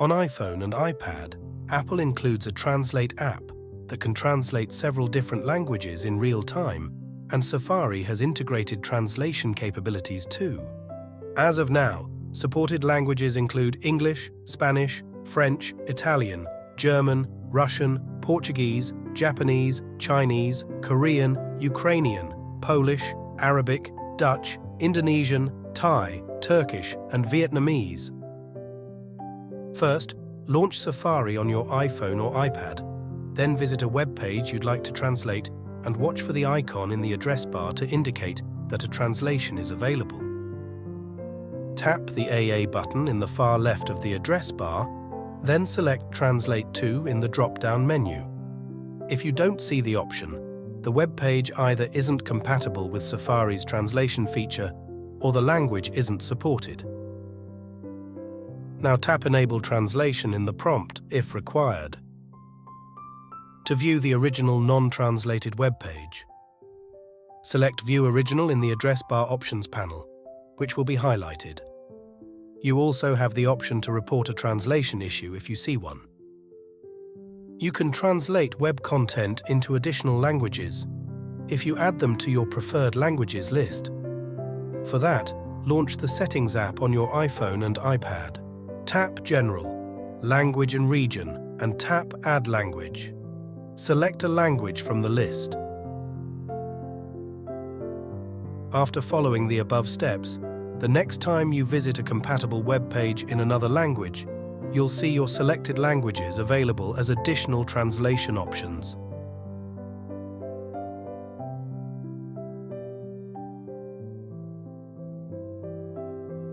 On iPhone and iPad, Apple includes a Translate app that can translate several different languages in real time, and Safari has integrated translation capabilities too. As of now, supported languages include English, Spanish, French, Italian, German, Russian, Portuguese, Japanese, Chinese, Korean, Ukrainian, Polish, Arabic, Dutch, Indonesian, Thai, Turkish, and Vietnamese. First, launch Safari on your iPhone or iPad. Then visit a web page you'd like to translate and watch for the icon in the address bar to indicate that a translation is available. Tap the AA button in the far left of the address bar, then select Translate to in the drop-down menu. If you don't see the option, the web page either isn't compatible with Safari's translation feature or the language isn't supported. Now tap Enable Translation in the prompt if required. To view the original non-translated web page, select View Original in the address bar options panel, which will be highlighted. You also have the option to report a translation issue if you see one. You can translate web content into additional languages if you add them to your preferred languages list. For that, launch the Settings app on your iPhone and iPad. Tap General, Language and Region, and tap Add Language. Select a language from the list. After following the above steps, the next time you visit a compatible web page in another language, you'll see your selected languages available as additional translation options.